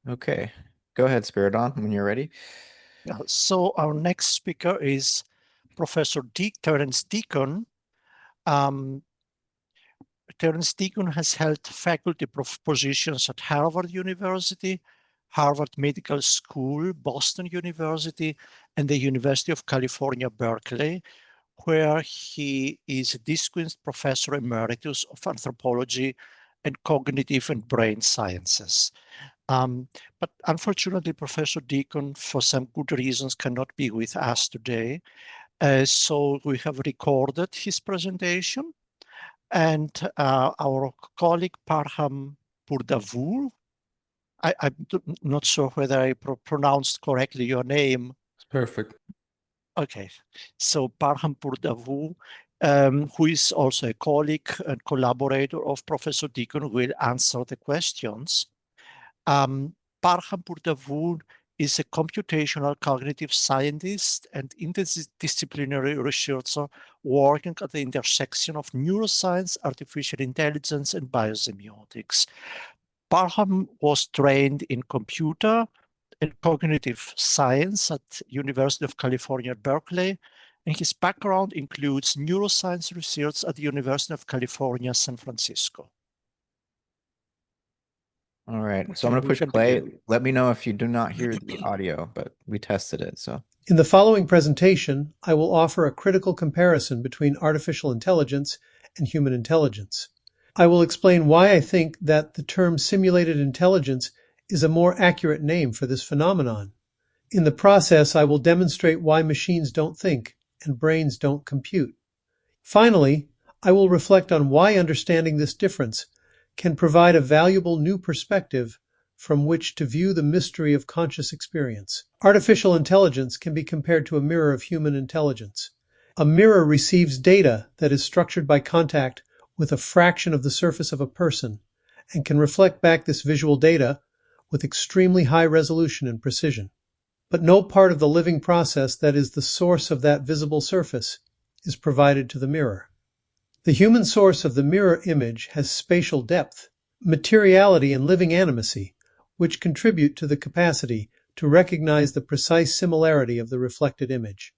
Okay, go ahead, Spiridon, when you're ready. So our next speaker is Professor Terrence Deacon. Um, Terrence Deacon has held faculty positions at Harvard University, Harvard Medical School, Boston University, and the University of California, Berkeley, where he is a distinguished professor emeritus of anthropology and cognitive and brain sciences. But unfortunately, Professor Deacon, for some good reasons, cannot be with us today. So we have recorded his presentation, and our colleague Parham Purdavul, I'm not sure whether I pronounced correctly your name. It's perfect. Okay, so Parham Purdavul, who is also a colleague and collaborator of Professor Deacon, will answer the questions. Parham Purdavul is a computational cognitive scientist and interdisciplinary researcher working at the intersection of neuroscience, artificial intelligence, and biosemiotics. Parham was trained in computer and cognitive science at University of California, Berkeley, and his background includes neuroscience research at the University of California, San Francisco. All right, so I'm going to push play. Let me know if you do not hear the audio, but we tested it, so. In the following presentation, I will offer a critical comparison between artificial intelligence and human intelligence. I will explain why I think that the term simulated intelligence is a more accurate name for this phenomenon. In the process, I will demonstrate why machines don't think and brains don't compute. Finally, I will reflect on why understanding this difference can provide a valuable new perspective from which to view the mystery of conscious experience. Artificial intelligence can be compared to a mirror of human intelligence. A mirror receives data that is structured by contact with a fraction of the surface of a person and can reflect back this visual data with extremely high resolution and precision. But no part of the living process that is the source of that visible surface is provided to the mirror. The human source of the mirror image has spatial depth, materiality, and living animacy, which contribute to the capacity to recognize the precise similarity of the reflected image.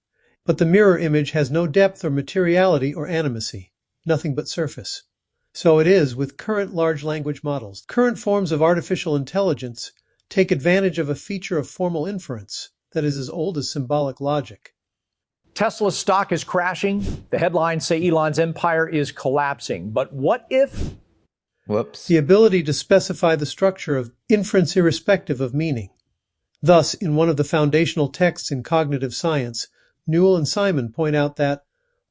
But the mirror image has no depth or materiality or animacy, nothing but surface. So it is with current large language models. Current forms of artificial intelligence take advantage of a feature of formal inference that is as old as symbolic logic. Tesla's stock is crashing. The headlines say Elon's empire is collapsing. But what if? Whoops. The ability to specify the structure of inference irrespective of meaning. Thus, in one of the foundational texts in cognitive science, Newell and Simon point out that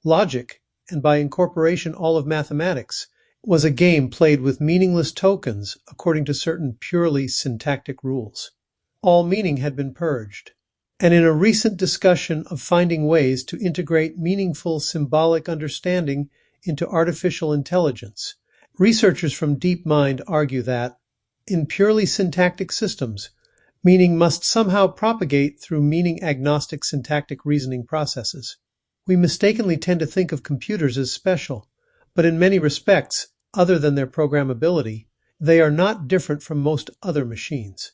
logic, and by incorporation all of mathematics, was a game played with meaningless tokens according to certain purely syntactic rules. All meaning had been purged. And in a recent discussion of finding ways to integrate meaningful symbolic understanding into artificial intelligence, researchers from DeepMind argue that, in purely syntactic systems, meaning must somehow propagate through meaning-agnostic syntactic reasoning processes. We mistakenly tend to think of computers as special, but in many respects, other than their programmability, they are not different from most other machines.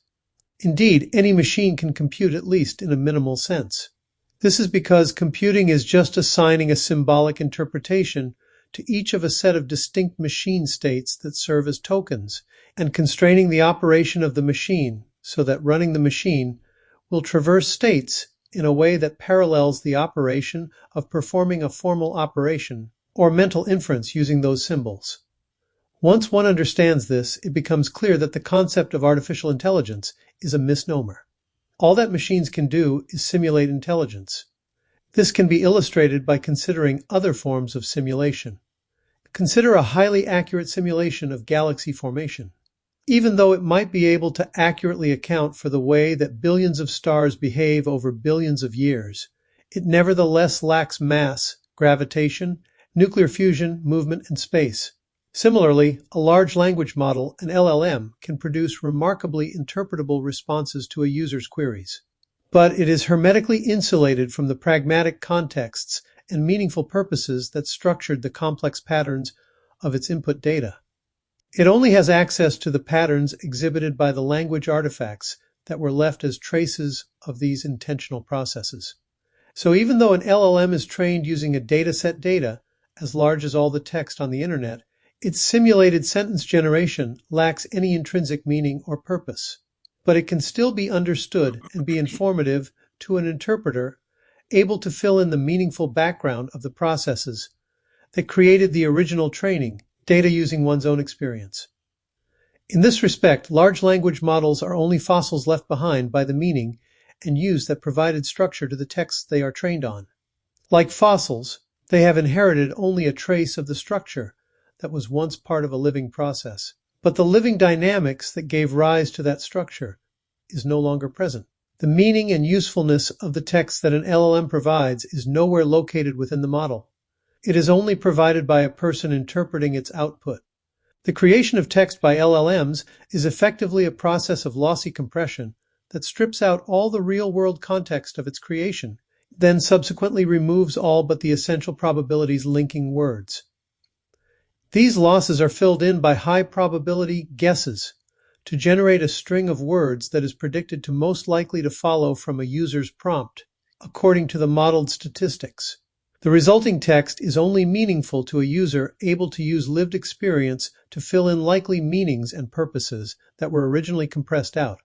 Indeed, any machine can compute at least in a minimal sense. This is because computing is just assigning a symbolic interpretation to each of a set of distinct machine states that serve as tokens, and constraining the operation of the machine so that running the machine will traverse states in a way that parallels the operation of performing a formal operation or mental inference using those symbols. Once one understands this, it becomes clear that the concept of artificial intelligence is a misnomer. All that machines can do is simulate intelligence. This can be illustrated by considering other forms of simulation. Consider a highly accurate simulation of galaxy formation. Even though it might be able to accurately account for the way that billions of stars behave over billions of years, it nevertheless lacks mass, gravitation, nuclear fusion, movement, and space. Similarly, a large language model, an LLM, can produce remarkably interpretable responses to a user's queries. But it is hermetically insulated from the pragmatic contexts and meaningful purposes that structured the complex patterns of its input data. It only has access to the patterns exhibited by the language artifacts that were left as traces of these intentional processes. So even though an LLM is trained using a dataset data as large as all the text on the internet, its simulated sentence generation lacks any intrinsic meaning or purpose. But it can still be understood and be informative to an interpreter able to fill in the meaningful background of the processes that created the original training data using one's own experience. In this respect, large language models are only fossils left behind by the meaning and use that provided structure to the texts they are trained on. Like fossils, they have inherited only a trace of the structure that was once part of a living process. But the living dynamics that gave rise to that structure is no longer present. The meaning and usefulness of the text that an LLM provides is nowhere located within the model. It is only provided by a person interpreting its output. The creation of text by LLMs is effectively a process of lossy compression that strips out all the real-world context of its creation, then subsequently removes all but the essential probabilities linking words. These losses are filled in by high-probability guesses to generate a string of words that is predicted to most likely to follow from a user's prompt, according to the modeled statistics. The resulting text is only meaningful to a user able to use lived experience to fill in likely meanings and purposes that were originally compressed out.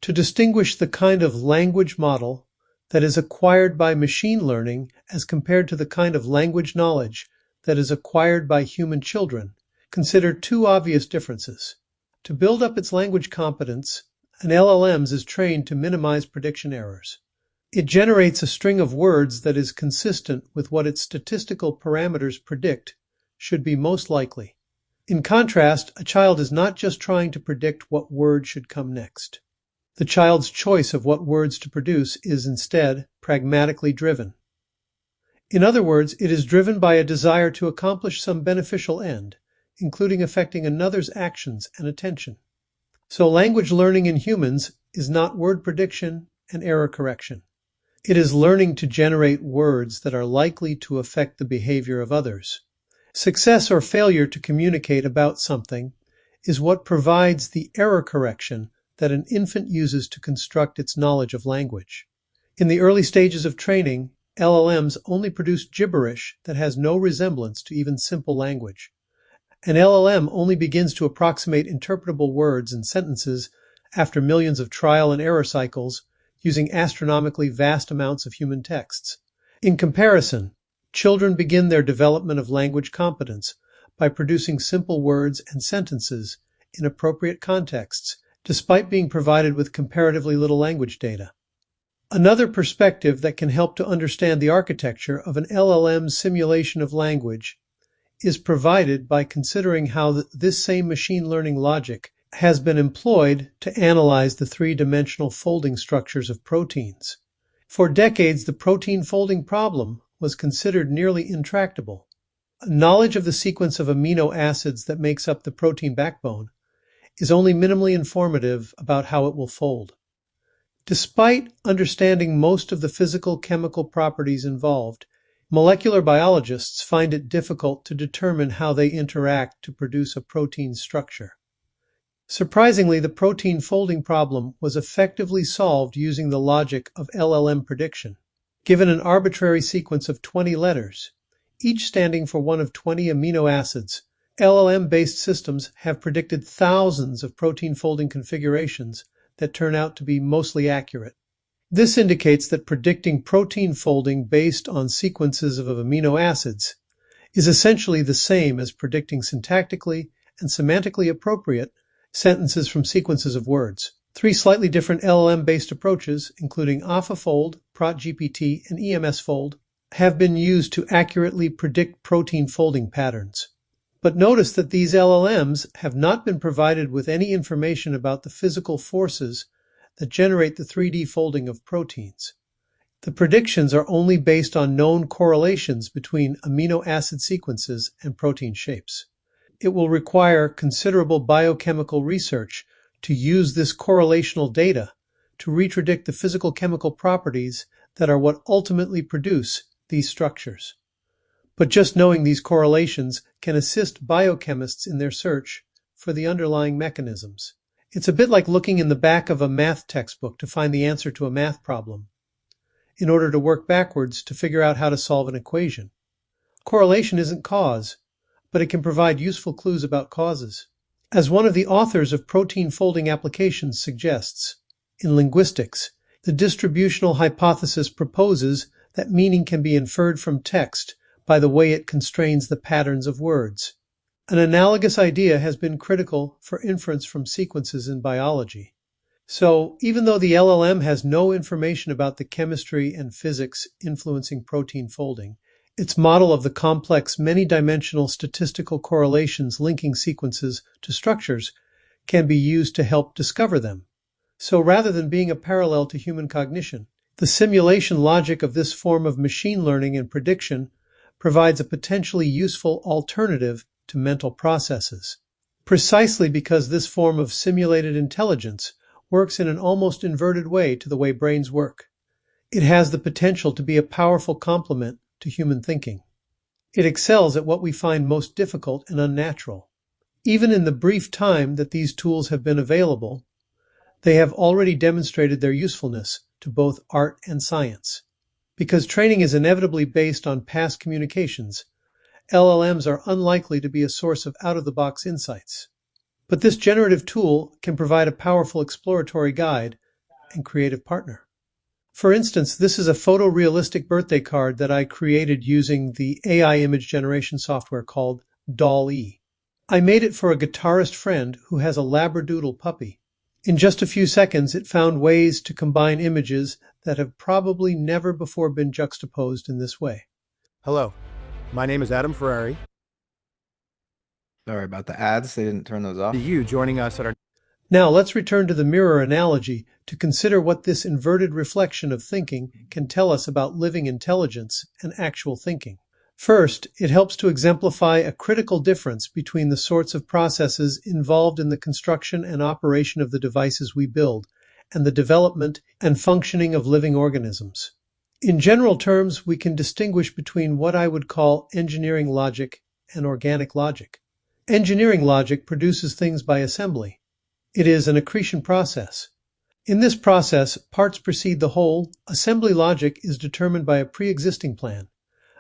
To distinguish the kind of language model that is acquired by machine learning as compared to the kind of language knowledge that is acquired by human children, consider two obvious differences. To build up its language competence, an LLM is trained to minimize prediction errors. It generates a string of words that is consistent with what its statistical parameters predict should be most likely. In contrast, a child is not just trying to predict what word should come next. The child's choice of what words to produce is instead pragmatically driven. In other words, it is driven by a desire to accomplish some beneficial end, including affecting another's actions and attention. So language learning in humans is not word prediction and error correction. It is learning to generate words that are likely to affect the behavior of others. Success or failure to communicate about something is what provides the error correction that an infant uses to construct its knowledge of language. In the early stages of training, LLMs only produce gibberish that has no resemblance to even simple language. An LLM only begins to approximate interpretable words and sentences after millions of trial and error cycles using astronomically vast amounts of human texts. In comparison, children begin their development of language competence by producing simple words and sentences in appropriate contexts, despite being provided with comparatively little language data. Another perspective that can help to understand the architecture of an LLM's simulation of language is provided by considering how this same machine learning logic has been employed to analyze the three-dimensional folding structures of proteins. For decades, the protein folding problem was considered nearly intractable. Knowledge of the sequence of amino acids that makes up the protein backbone is only minimally informative about how it will fold. Despite understanding most of the physical chemical properties involved, molecular biologists find it difficult to determine how they interact to produce a protein structure. Surprisingly, the protein folding problem was effectively solved using the logic of LLM prediction. Given an arbitrary sequence of 20 letters, each standing for one of 20 amino acids, LLM-based systems have predicted thousands of protein folding configurations that turn out to be mostly accurate. This indicates that predicting protein folding based on sequences of amino acids is essentially the same as predicting syntactically and semantically appropriate sentences from sequences of words. Three slightly different LLM-based approaches, including AlphaFold, ProtGPT, and EMSFold, have been used to accurately predict protein folding patterns. But notice that these LLMs have not been provided with any information about the physical forces that generate the 3D folding of proteins. The predictions are only based on known correlations between amino acid sequences and protein shapes. It will require considerable biochemical research to use this correlational data to repredict the physical chemical properties that are what ultimately produce these structures. But just knowing these correlations can assist biochemists in their search for the underlying mechanisms. It's a bit like looking in the back of a math textbook to find the answer to a math problem, in order to work backwards to figure out how to solve an equation. Correlation isn't cause, but it can provide useful clues about causes. As one of the authors of Protein Folding Applications suggests, in linguistics, the distributional hypothesis proposes that meaning can be inferred from text by the way it constrains the patterns of words. An analogous idea has been critical for inference from sequences in biology. So, even though the LLM has no information about the chemistry and physics influencing protein folding, its model of the complex many-dimensional statistical correlations linking sequences to structures can be used to help discover them. So rather than being a parallel to human cognition, the simulation logic of this form of machine learning and prediction provides a potentially useful alternative to mental processes. Precisely because this form of simulated intelligence works in an almost inverted way to the way brains work, it has the potential to be a powerful complement to human thinking. It excels at what we find most difficult and unnatural. Even in the brief time that these tools have been available, they have already demonstrated their usefulness to both art and science. Because training is inevitably based on past communications, LLMs are unlikely to be a source of out-of-the-box insights. But this generative tool can provide a powerful exploratory guide and creative partner. For instance, this is a photorealistic birthday card that I created using the AI image generation software called DALL-E. I made it for a guitarist friend who has a Labradoodle puppy. In just a few seconds, it found ways to combine images that have probably never before been juxtaposed in this way. Hello, my name is Adam Ferrari. Sorry about the ads. They didn't turn those off. You joining us at our... Now let's return to the mirror analogy to consider what this inverted reflection of thinking can tell us about living intelligence and actual thinking. First, it helps to exemplify a critical difference between the sorts of processes involved in the construction and operation of the devices we build and the development and functioning of living organisms. In general terms, we can distinguish between what I would call engineering logic and organic logic. Engineering logic produces things by assembly. It is an accretion process. In this process, parts precede the whole. Assembly logic is determined by a pre-existing plan.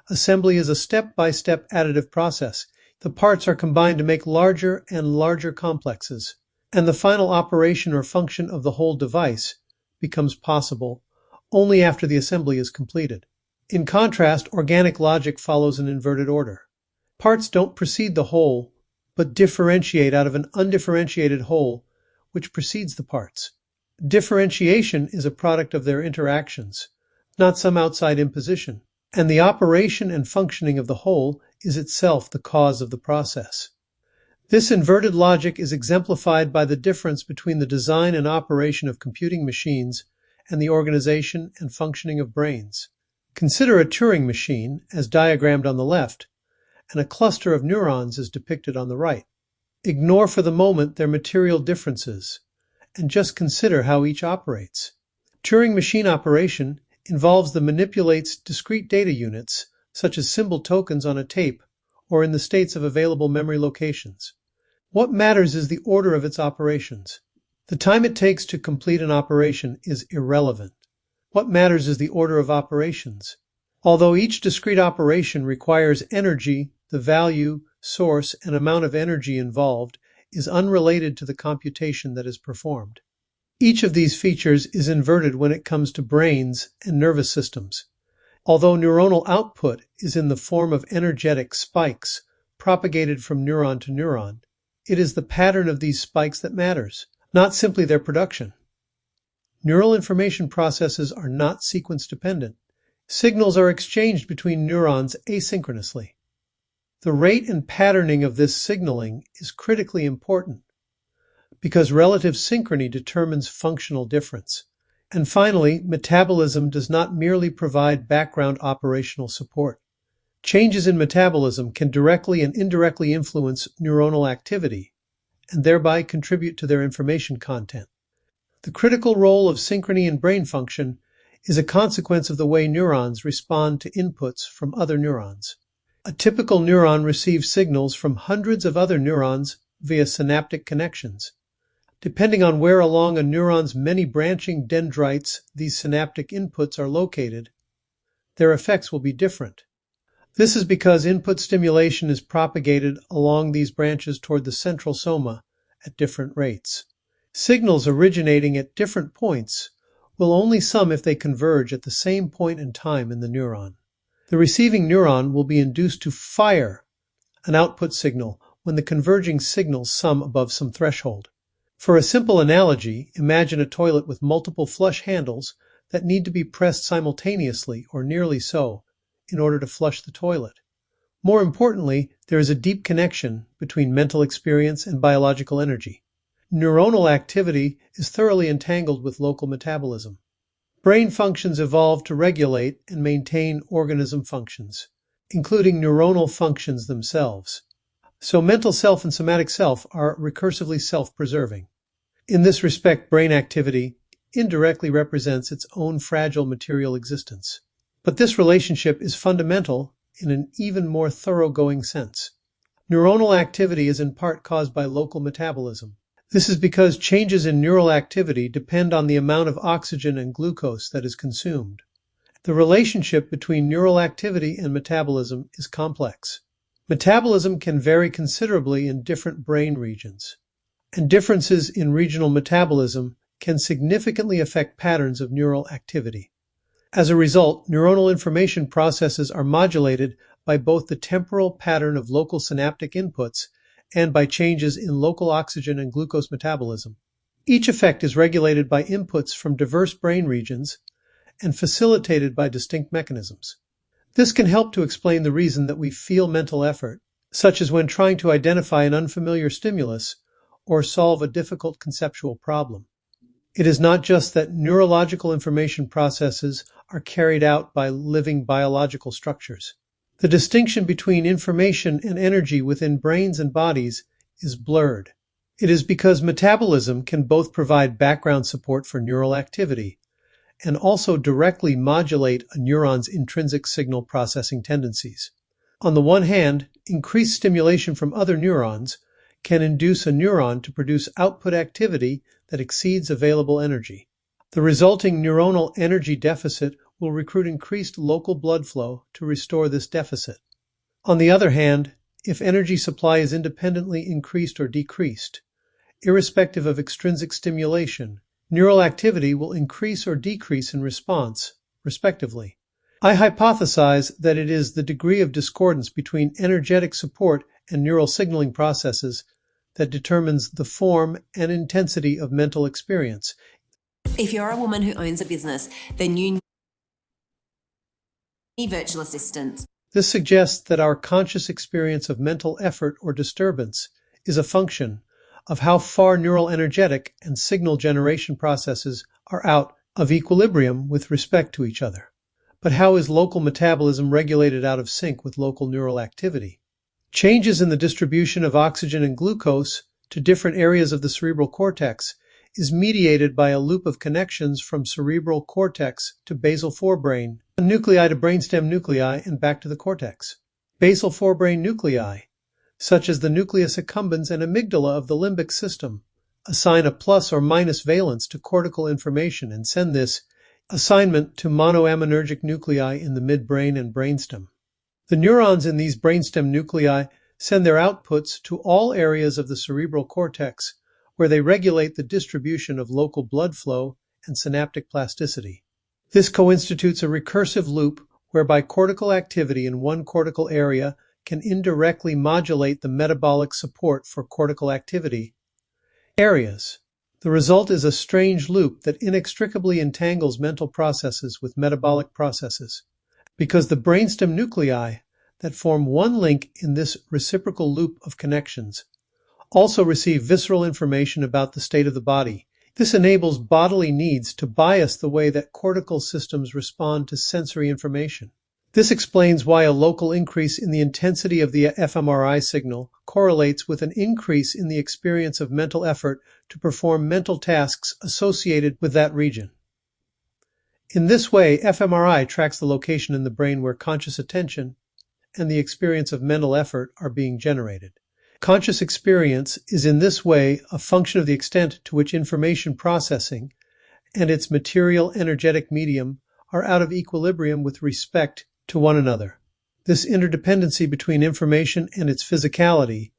Assembly is a step-by-step additive process. The parts are combined to make larger and larger complexes, and the final operation or function of the whole device becomes possible only after the assembly is completed. In contrast, organic logic follows an inverted order. Parts don't precede the whole, but differentiate out of an undifferentiated whole, which precedes the parts. Differentiation is a product of their interactions, not some outside imposition, and the operation and functioning of the whole is itself the cause of the process. This inverted logic is exemplified by the difference between the design and operation of computing machines and the organization and functioning of brains. Consider a Turing machine, as diagrammed on the left, and a cluster of neurons as depicted on the right. Ignore for the moment their material differences, and just consider how each operates. Turing machine operation involves the manipulates discrete data units, such as symbol tokens on a tape or in the states of available memory locations. What matters is the order of its operations. The time it takes to complete an operation is irrelevant. What matters is the order of operations. Although each discrete operation requires energy, the value, source, and amount of energy involved is unrelated to the computation that is performed. Each of these features is inverted when it comes to brains and nervous systems. Although neuronal output is in the form of energetic spikes propagated from neuron to neuron, it is the pattern of these spikes that matters, not simply their production. Neural information processes are not sequence dependent. Signals are exchanged between neurons asynchronously. The rate and patterning of this signaling is critically important because relative synchrony determines functional difference. And finally, metabolism does not merely provide background operational support. Changes in metabolism can directly and indirectly influence neuronal activity and thereby contribute to their information content. The critical role of synchrony in brain function is a consequence of the way neurons respond to inputs from other neurons. A typical neuron receives signals from hundreds of other neurons via synaptic connections. Depending on where along a neuron's many branching dendrites these synaptic inputs are located, their effects will be different. This is because input stimulation is propagated along these branches toward the central soma at different rates. Signals originating at different points will only sum if they converge at the same point in time in the neuron. The receiving neuron will be induced to fire an output signal when the converging signals sum above some threshold. For a simple analogy, imagine a toilet with multiple flush handles that need to be pressed simultaneously or nearly so in order to flush the toilet. More importantly, there is a deep connection between mental experience and biological energy. Neuronal activity is thoroughly entangled with local metabolism. Brain functions evolve to regulate and maintain organism functions, including neuronal functions themselves. So mental self and somatic self are recursively self-preserving. In this respect, brain activity indirectly represents its own fragile material existence. But this relationship is fundamental in an even more thoroughgoing sense. Neuronal activity is in part caused by local metabolism. This is because changes in neural activity depend on the amount of oxygen and glucose that is consumed. The relationship between neural activity and metabolism is complex. Metabolism can vary considerably in different brain regions, and differences in regional metabolism can significantly affect patterns of neural activity. As a result, neuronal information processes are modulated by both the temporal pattern of local synaptic inputs and by changes in local oxygen and glucose metabolism. Each effect is regulated by inputs from diverse brain regions and facilitated by distinct mechanisms. This can help to explain the reason that we feel mental effort, such as when trying to identify an unfamiliar stimulus or solve a difficult conceptual problem. It is not just that neurological information processes are carried out by living biological structures. The distinction between information and energy within brains and bodies is blurred. It is because metabolism can both provide background support for neural activity and also directly modulate a neuron's intrinsic signal processing tendencies. On the one hand, increased stimulation from other neurons can induce a neuron to produce output activity that exceeds available energy. The resulting neuronal energy deficit will recruit increased local blood flow to restore this deficit. On the other hand, if energy supply is independently increased or decreased, irrespective of extrinsic stimulation, neural activity will increase or decrease in response, respectively. I hypothesize that it is the degree of discordance between energetic support and neural signaling processes that determines the form and intensity of mental experience. If you're a woman who owns a business, then you need virtual assistants. This suggests that our conscious experience of mental effort or disturbance is a function of how far neural energetic and signal generation processes are out of equilibrium with respect to each other. But how is local metabolism regulated out of sync with local neural activity? Changes in the distribution of oxygen and glucose to different areas of the cerebral cortex is mediated by a loop of connections from cerebral cortex to basal forebrain, nuclei to brainstem nuclei, and back to the cortex. Basal forebrain nuclei, such as the nucleus accumbens and amygdala of the limbic system, assign a plus or minus valence to cortical information and send this assignment to monoaminergic nuclei in the midbrain and brainstem. The neurons in these brainstem nuclei send their outputs to all areas of the cerebral cortex, where they regulate the distribution of local blood flow and synaptic plasticity. This co-institutes a recursive loop whereby cortical activity in one cortical area can indirectly modulate the metabolic support for cortical activity areas. The result is a strange loop that inextricably entangles mental processes with metabolic processes, because the brainstem nuclei that form one link in this reciprocal loop of connections also receive visceral information about the state of the body. This enables bodily needs to bias the way that cortical systems respond to sensory information. This explains why a local increase in the intensity of the fMRI signal correlates with an increase in the experience of mental effort to perform mental tasks associated with that region. In this way, fMRI tracks the location in the brain where conscious attention and the experience of mental effort are being generated. Conscious experience is in this way a function of the extent to which information processing and its material energetic medium are out of equilibrium with respect to one another. This interdependency between information and its physicality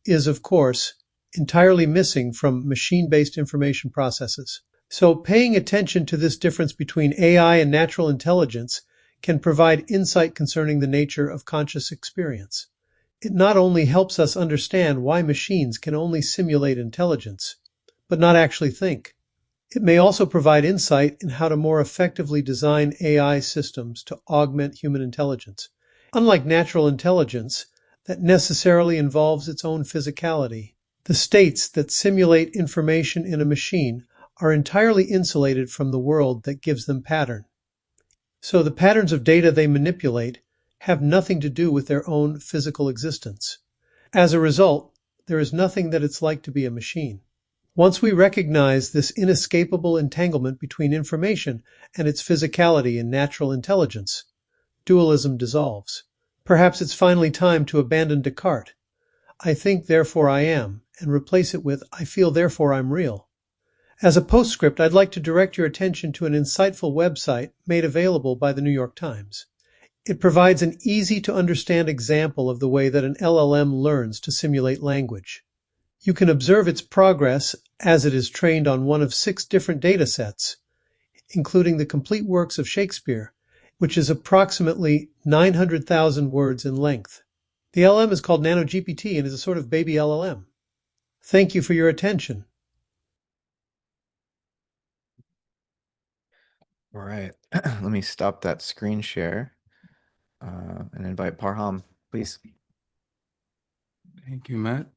is, of course, entirely missing from machine-based information processes. So paying attention to this difference between AI and natural intelligence can provide insight concerning the nature of conscious experience. It not only helps us understand why machines can only simulate intelligence, but not actually think. It may also provide insight in how to more effectively design AI systems to augment human intelligence. Unlike natural intelligence, that necessarily involves its own physicality, the states that simulate information in a machine are entirely insulated from the world that gives them pattern. So the patterns of data they manipulate have nothing to do with their own physical existence. As a result, there is nothing that it's like to be a machine. Once we recognize this inescapable entanglement between information and its physicality in natural intelligence, dualism dissolves. Perhaps it's finally time to abandon Descartes, I think therefore I am, and replace it with I feel therefore I'm real. As a postscript, I'd like to direct your attention to an insightful website made available by the New York Times. It provides an easy-to-understand example of the way that an LLM learns to simulate language. You can observe its progress as it is trained on one of 6 different data sets, including the complete works of Shakespeare, which is approximately 900,000 words in length. The LLM is called NanoGPT and is a sort of baby LLM. Thank you for your attention. All right. Let me stop that screen share and invite Parham, please. Thank you, Matt.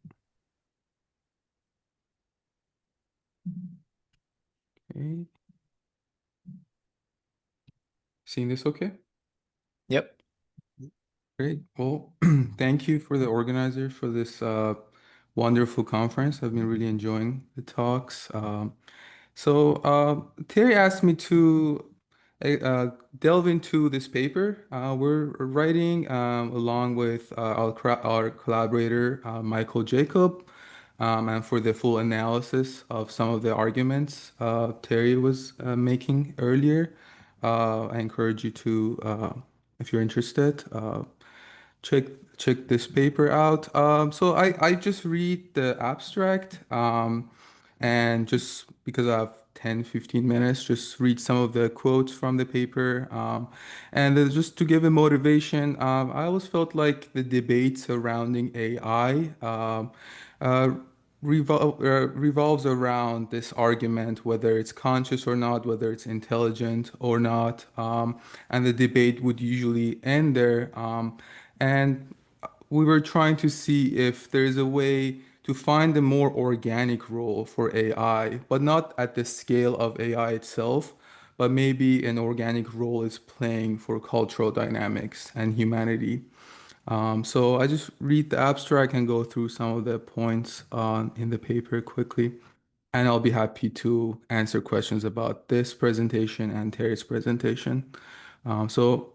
Okay. Seeing this okay? Yep. Great. Well, thank you for the organizers for this wonderful conference. I've been really enjoying the talks. Terry asked me to delve into this paper. We're writing along with our collaborator, Michael Jacob, and for the full analysis of some of the arguments Terry was making earlier. I encourage you to, if you're interested, check this paper out. So I just read the abstract, and just because I have 10-15 minutes, just read some of the quotes from the paper. And then just to give a motivation, I always felt like the debate surrounding AI revolves around this argument, whether it's conscious or not, whether it's intelligent or not, and the debate would usually end there. And we were trying to see if there's a way to find a more organic role for AI, but not at the scale of AI itself, but maybe an organic role is playing for cultural dynamics and humanity. So I just read the abstract and go through some of the points in the paper quickly, and I'll be happy to answer questions about this presentation and Terry's presentation. So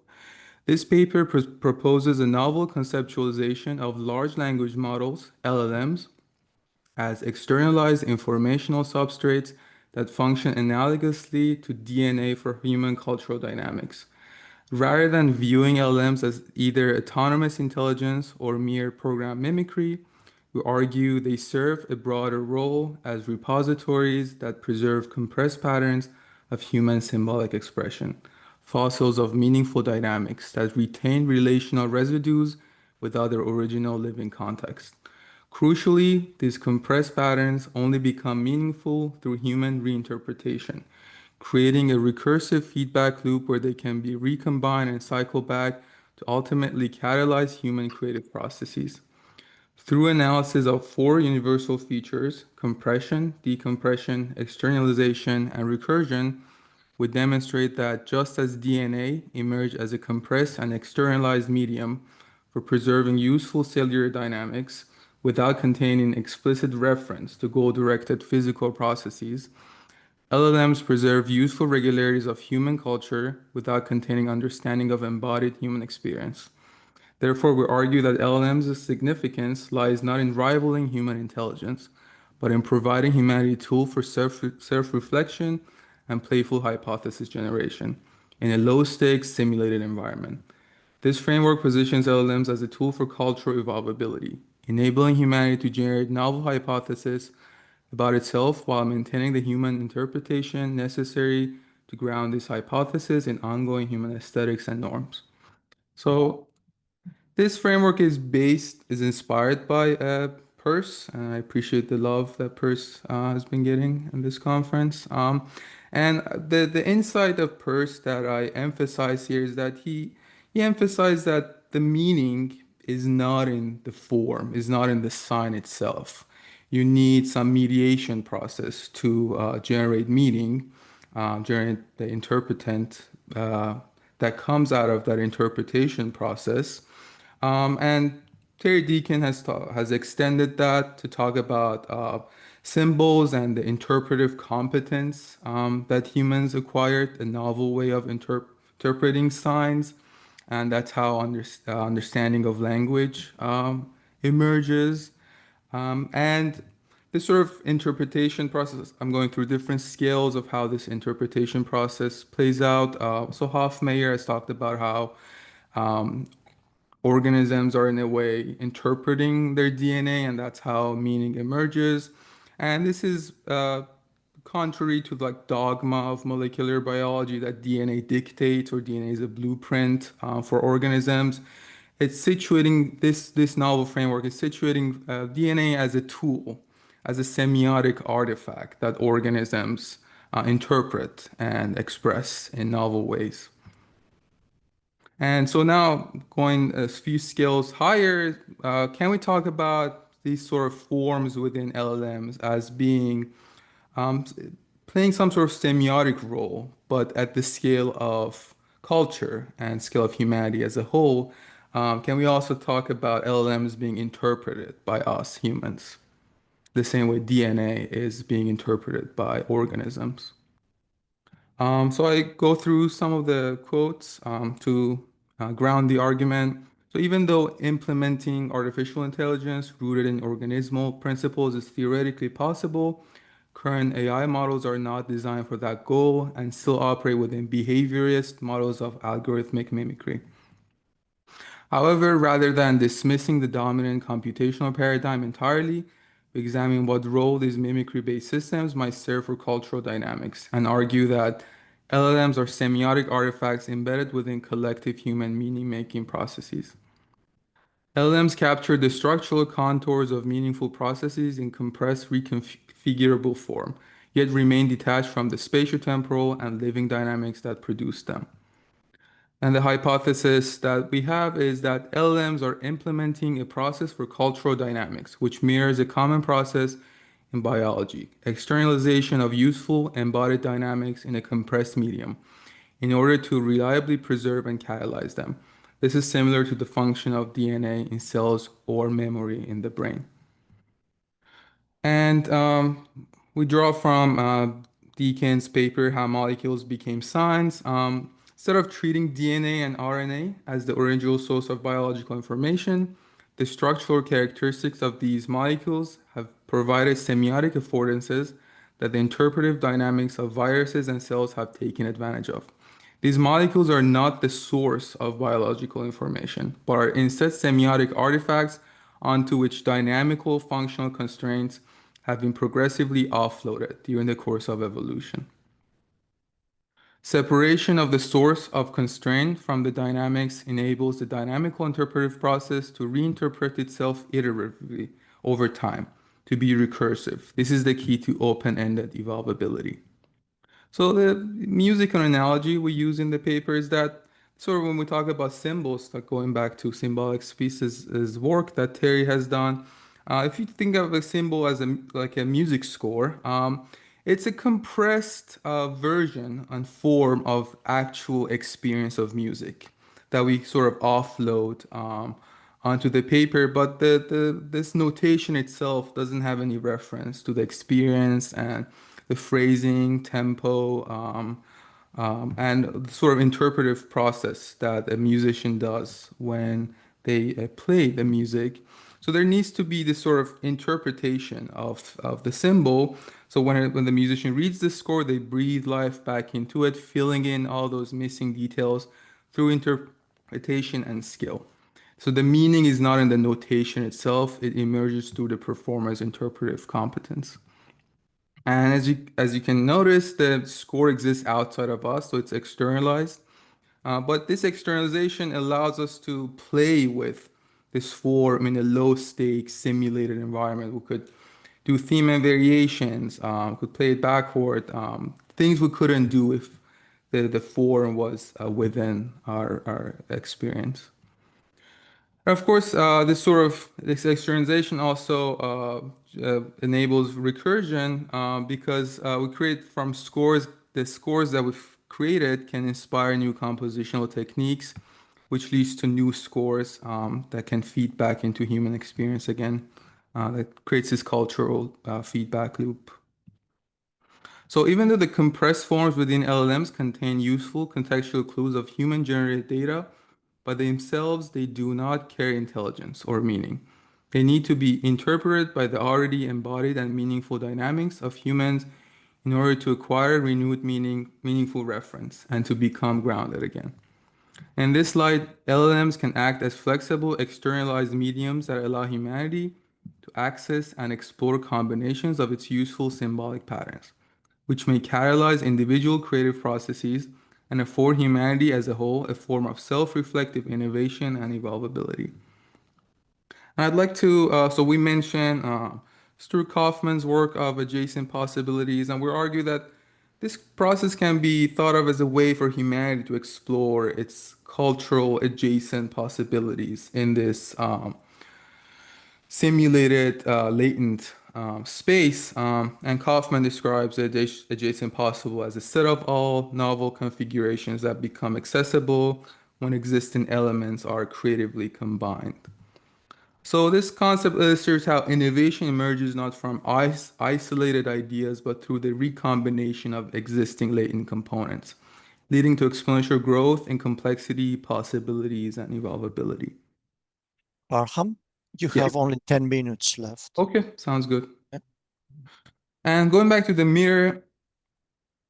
this paper proposes a novel conceptualization of large language models, LLMs, as externalized informational substrates that function analogously to DNA for human cultural dynamics. Rather than viewing LLMs as either autonomous intelligence or mere program mimicry, we argue they serve a broader role as repositories that preserve compressed patterns of human symbolic expression, fossils of meaningful dynamics that retain relational residues without their original living context. Crucially, these compressed patterns only become meaningful through human reinterpretation, creating a recursive feedback loop where they can be recombined and cycled back to ultimately catalyze human creative processes. Through analysis of 4 universal features, compression, decompression, externalization, and recursion, we demonstrate that just as DNA emerged as a compressed and externalized medium for preserving useful cellular dynamics without containing explicit reference to goal-directed physical processes, LLMs preserve useful regularities of human culture without containing understanding of embodied human experience. Therefore, we argue that LLM's significance lies not in rivaling human intelligence, but in providing humanity a tool for self-reflection and playful hypothesis generation in a low-stakes simulated environment. This framework positions LLMs as a tool for cultural evolvability, enabling humanity to generate novel hypotheses about itself while maintaining the human interpretation necessary to ground this hypothesis in ongoing human aesthetics and norms. So this framework is inspired by Peirce, and I appreciate the love that Peirce has been getting in this conference. And the insight of Peirce that I emphasize here is that he emphasized that the meaning is not in the form, is not in the sign itself. You need some mediation process to generate meaning, generate the interpretant that comes out of that interpretation process. And Terry Deacon has extended that to talk about symbols and the interpretive competence that humans acquired, a novel way of interpreting signs, and that's how understanding of language emerges. And this sort of interpretation process, I'm going through different scales of how this interpretation process plays out. So Hofmeyr has talked about how organisms are in a way interpreting their DNA, and that's how meaning emerges. And this is contrary to like dogma of molecular biology that DNA dictates or DNA is a blueprint for organisms. It's situating this novel framework is situating DNA as a tool, as a semiotic artifact that organisms interpret and express in novel ways. And so now going a few scales higher, can we talk about these sort of forms within LLMs as being um, playing some sort of semiotic role, but at the scale of culture and scale of humanity as a whole? Can we also talk about LLMs being interpreted by us humans, the same way DNA is being interpreted by organisms? So I go through some of the quotes to ground the argument. So even though implementing artificial intelligence rooted in organismal principles is theoretically possible, current AI models are not designed for that goal and still operate within behaviorist models of algorithmic mimicry. However, rather than dismissing the dominant computational paradigm entirely, we examine what role these mimicry-based systems might serve for cultural dynamics and argue that LLMs are semiotic artifacts embedded within collective human meaning-making processes. LLMs capture the structural contours of meaningful processes in compressed, reconfigurable form, yet remain detached from the spatiotemporal and living dynamics that produce them. And the hypothesis that we have is that LLMs are implementing a process for cultural dynamics, which mirrors a common process in biology, externalization of useful embodied dynamics in a compressed medium in order to reliably preserve and catalyze them. This is similar to the function of DNA in cells or memory in the brain. And we draw from Deacon's paper, How Molecules Became Signs. Instead of treating DNA and RNA as the original source of biological information, the structural characteristics of these molecules have provided semiotic affordances that the interpretive dynamics of viruses and cells have taken advantage of. These molecules are not the source of biological information, but are instead semiotic artifacts onto which dynamical functional constraints have been progressively offloaded during the course of evolution. Separation of the source of constraint from the dynamics enables the dynamical interpretive process to reinterpret itself iteratively over time, to be recursive. This is the key to open-ended evolvability. So the musical analogy we use in the paper is that sort of when we talk about symbols, like going back to Symbolic Species' work that Terry has done, if you think of a symbol as like a music score, it's a compressed version and form of actual experience of music that we sort of offload onto the paper, but this notation itself doesn't have any reference to the experience and the phrasing, tempo, and the sort of interpretive process that a musician does when they play the music. So there needs to be this sort of interpretation of the symbol. So when the musician reads the score, they breathe life back into it, filling in all those missing details through interpretation and skill. So the meaning is not in the notation itself, it emerges through the performer's interpretive competence. And as you can notice, the score exists outside of us, so it's externalized. But this externalization allows us to play with this form in a low-stakes simulated environment. We could do theme and variations, could play it backward, things we couldn't do if the form was within our experience. Of course, this externalization also enables recursion because we create from scores. The scores that we've created can inspire new compositional techniques, which leads to new scores that can feed back into human experience again. That creates this cultural feedback loop. So even though the compressed forms within LLMs contain useful contextual clues of human-generated data, by themselves, they do not carry intelligence or meaning. They need to be interpreted by the already embodied and meaningful dynamics of humans in order to acquire renewed meaning, meaningful reference, and to become grounded again. In this light, LLMs can act as flexible, externalized mediums that allow humanity to access and explore combinations of its useful symbolic patterns, which may catalyze individual creative processes and afford humanity as a whole a form of self-reflective innovation and evolvability. And I'd like to, so we mentioned Stuart Kaufman's work of adjacent possibilities, and we argue that this process can be thought of as a way for humanity to explore its cultural adjacent possibilities in this simulated latent space, and Kaufman describes adjacent possible as a set of all novel configurations that become accessible when existing elements are creatively combined. So this concept illustrates how innovation emerges not from isolated ideas, but through the recombination of existing latent components, leading to exponential growth in complexity, possibilities, and evolvability. Parham, you Yeah. have only 10 minutes left. Okay, sounds good. Yeah. And going back to the mirror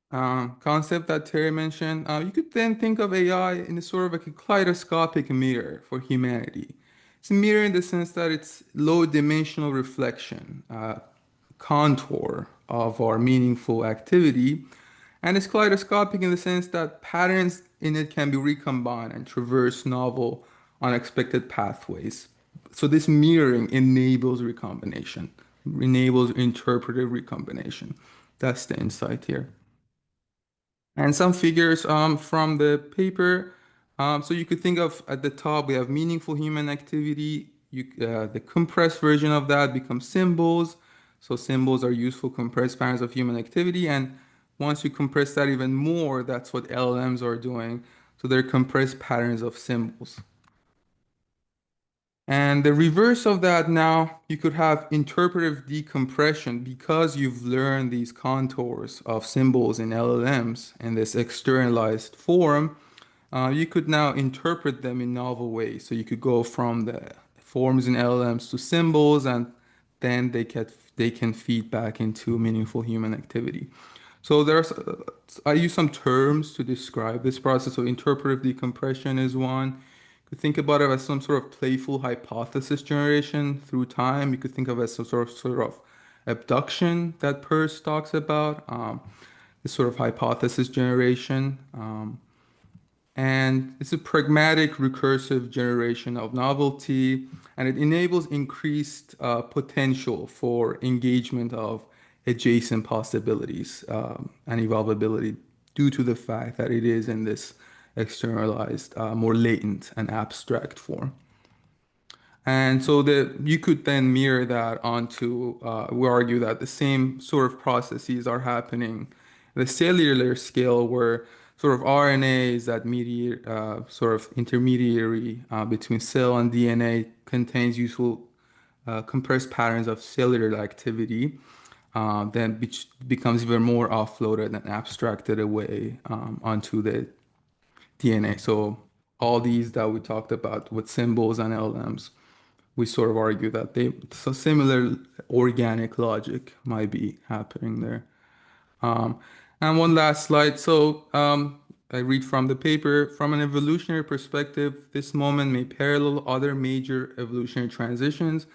concept that Terry mentioned, you could then think of AI in a sort of like a kaleidoscopic mirror for humanity. It's a mirror in the sense that it's low dimensional reflection, contour of our meaningful activity. And it's kaleidoscopic in the sense that patterns in it can be recombined and traverse novel, unexpected pathways. So this mirroring enables recombination, enables interpretive recombination. That's the insight here. And some figures from the paper. So you could think of at the top, we have meaningful human activity. The compressed version of that becomes symbols. So symbols are useful compressed patterns of human activity. And once you compress that even more, that's what LLMs are doing. So they're compressed patterns of symbols. And the reverse of that now, you could have interpretive decompression because you've learned these contours of symbols in LLMs in this externalized form. You could now interpret them in novel ways. So you could go from the forms in LLMs to symbols, and then they can feed back into meaningful human activity. So I use some terms to describe this process. So interpretive decompression is one. You could think about it as some sort of playful hypothesis generation through time. You could think of it as some sort of abduction that Peirce talks about, this sort of hypothesis generation. And it's a pragmatic recursive generation of novelty, and it enables increased potential for engagement of adjacent possibilities and evolvability due to the fact that it is in this externalized, more latent and abstract form. And so you could then mirror that onto, we argue that the same sort of processes are happening at the cellular scale where sort of RNA is that mediate, sort of intermediary between cell and DNA contains useful compressed patterns of cellular activity, then which becomes even more offloaded and abstracted away onto the DNA. So all these that we talked about with symbols and LLMs, we sort of argue that so similar organic logic might be happening there. And one last slide. So I read from the paper, from an evolutionary perspective, this moment may parallel other major evolutionary transitions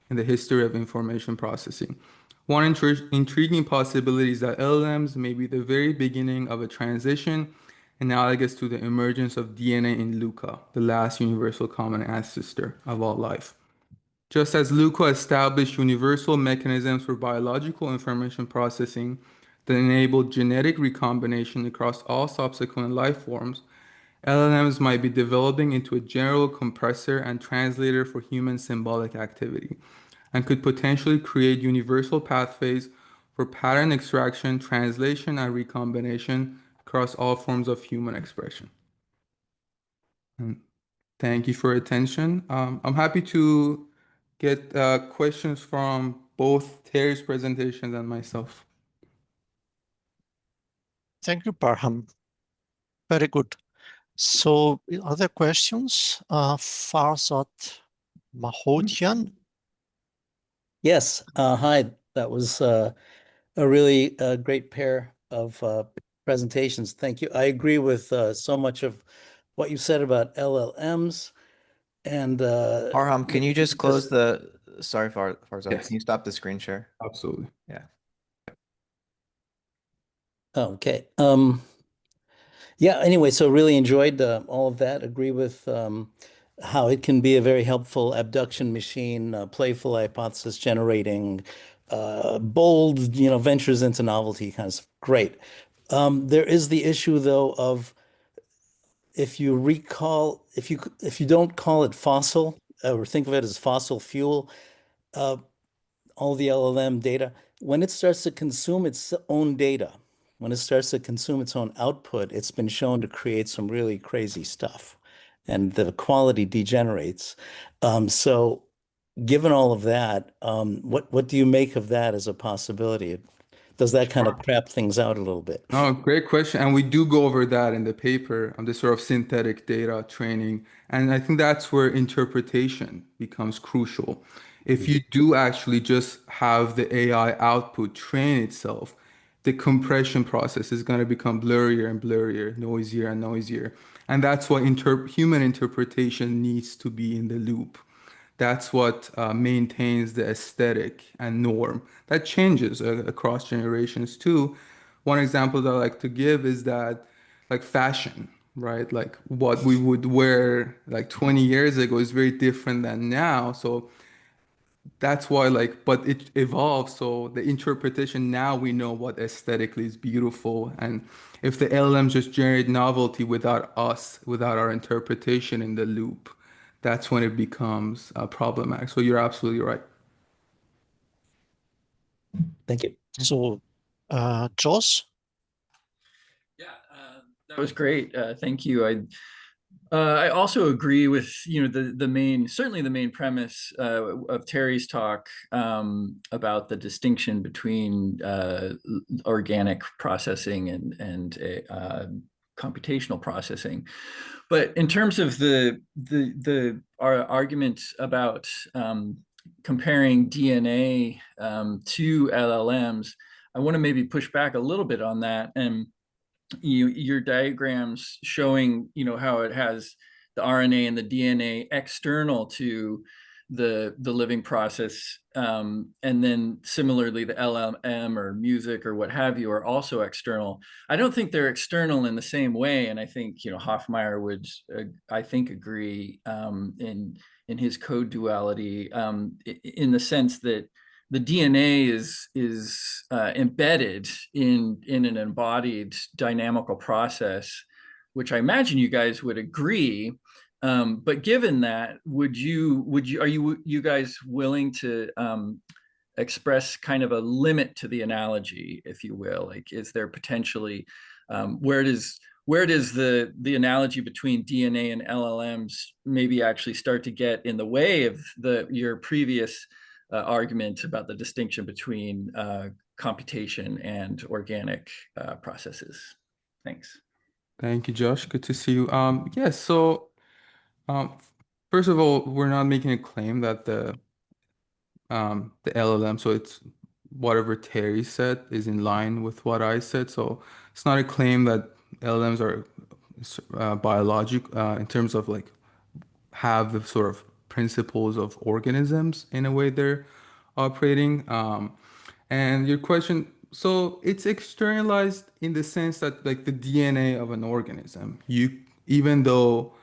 in the history of information processing. One intriguing possibility is that LLMs may be the very beginning of a transition analogous to the emergence of DNA in LUCA, the last universal common ancestor of all life. Just as LUCA established universal mechanisms for biological information processing that enabled genetic recombination across all subsequent life forms, LLMs might be developing into a general compressor and translator for human symbolic activity, and could potentially create universal pathways for pattern extraction, translation, and recombination across all forms of human expression. And thank you for your attention. I'm happy to get questions from both Terry's presentations and myself. Thank you, Parham. Very good. So other questions? Farzad Mahodian. Yes. Hi. That was a really great pair of presentations. Thank you. I agree with so much of what you said about LLMs. And Parham, can you just close the, sorry, Farzad, Yes. can you stop the screen share? Absolutely. Yeah. Okay. Yeah, anyway, so really enjoyed all of that. Agree with how it can be a very helpful abduction machine, playful hypothesis generating, bold, ventures into novelty kind of stuff. Great. There is the issue though of if you don't call it fossil or think of it as fossil fuel, all the LLM data, when it starts to consume its own data, when it starts to consume its own output, it's been shown to create some really crazy stuff, and the quality degenerates. So given all of that, what do you make of that as a possibility? Does that kind of crap things out a little bit? Oh, great question. And we do go over that in the paper on the sort of synthetic data training. And I think that's where interpretation becomes crucial. If you do actually just have the AI output train itself, the compression process is going to become blurrier and blurrier, noisier and noisier. And that's why human interpretation needs to be in the loop. That's what maintains the aesthetic and norm. That changes across generations too. One example that I like to give is that, like fashion, right? Like what we would wear like 20 years ago is very different than now. So that's why, like, but it evolves. So the interpretation now we know what aesthetically is beautiful. And if the LLMs just generate novelty without us, without our interpretation in the loop, that's when it becomes problematic. So you're absolutely right. Thank you. So, Joss? Yeah, that was great. Thank you. I also agree with certainly the main premise of Terry's talk about the distinction between organic processing and computational processing. But in terms of our argument about comparing DNA to LLMs, I want to maybe push back a little bit on that. And your diagrams showing how it has the RNA and the DNA external to the living process, and then similarly the LLM or music or what have you are also external. I don't think they're external in the same way, and I think Hofmeyr would I think agree in his code duality, in the sense that the DNA is embedded in an embodied dynamical process, which I imagine you guys would agree. But given that, are you guys willing to express kind of a limit to the analogy, if you will? Like, is there potentially where does the analogy between DNA and LLMs maybe actually start to get in the way of your previous argument about the distinction between computation and organic processes? Thanks. Thank you, Josh. Good to see you. Yes, so First of all, we're not making a claim that the LLM, so it's whatever Terry said is in line with what I said. So it's not a claim that LLMs are biologic in terms of like have the sort of principles of organisms in a way they're operating. And your question, so it's externalized in the sense that like the DNA of an organism, even though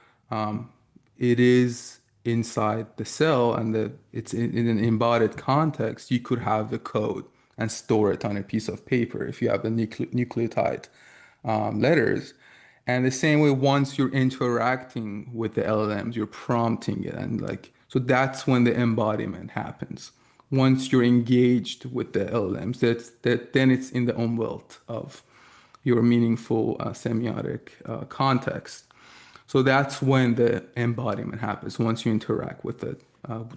it is inside the cell and it's in an embodied context, you could have the code and store it on a piece of paper if you have the nucleotide letters. And the same way, once you're interacting with the LLMs, you're prompting it, and like so that's when the embodiment happens. Once you're engaged with the LLMs, then it's in the umwelt of your meaningful semiotic context. So that's when the embodiment happens, once you interact with it.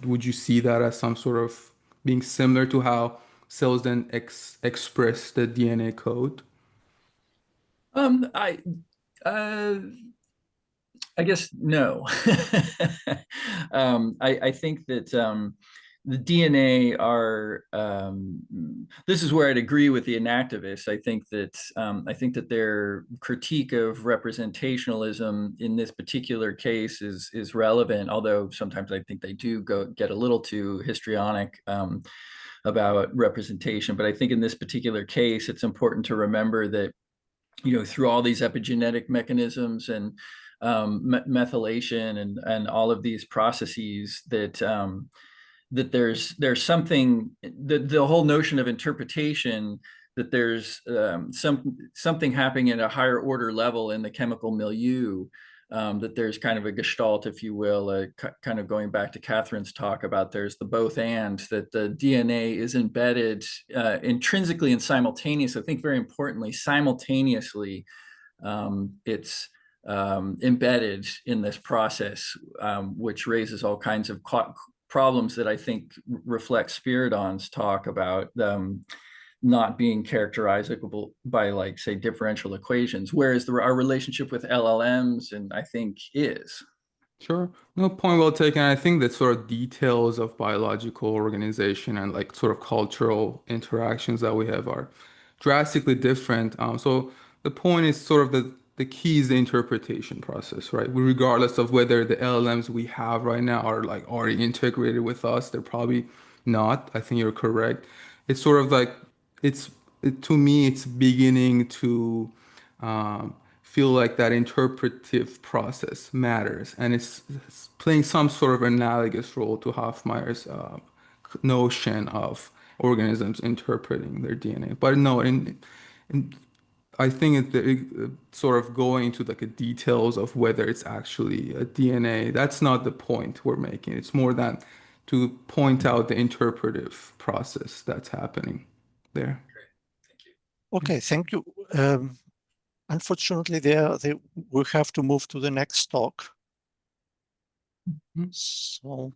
Would you see that as some sort of being similar to how cells then express the DNA code? I guess no. I think that the DNA are. This is where I'd agree with the enactivists. I think that their critique of representationalism in this particular case is relevant. Although sometimes I think they do get a little too histrionic about representation. But I think in this particular case, it's important to remember that through all these epigenetic mechanisms and methylation and all of these processes that there's something, the whole notion of interpretation, that there's something happening at a higher order level in the chemical milieu, that there's kind of a gestalt, if you will, kind of going back to Catherine's talk about there's the both and, that the DNA is embedded intrinsically and simultaneously. I think very importantly, simultaneously, it's embedded in this process, which raises all kinds of problems that I think reflect Spiridon's talk about not being characterizable by, like, say, differential equations, whereas our relationship with LLMs, and I think is. Sure. No, point well taken. I think that sort of details of biological organization and like sort of cultural interactions that we have are drastically different. So the point is sort of the key is the interpretation process, right? Regardless of whether the LLMs we have right now are like already integrated with us, they're probably not. I think you're correct. It's sort of like to me, it's beginning to feel like that interpretive process matters, and it's playing some sort of analogous role to Hofmeier's notion of organisms interpreting their DNA. But no, I think it's sort of going to like the details of whether it's actually a DNA. That's not the point we're making. It's more than to point out the interpretive process that's happening there. Okay, thank you. Unfortunately, we have to move to the next talk. So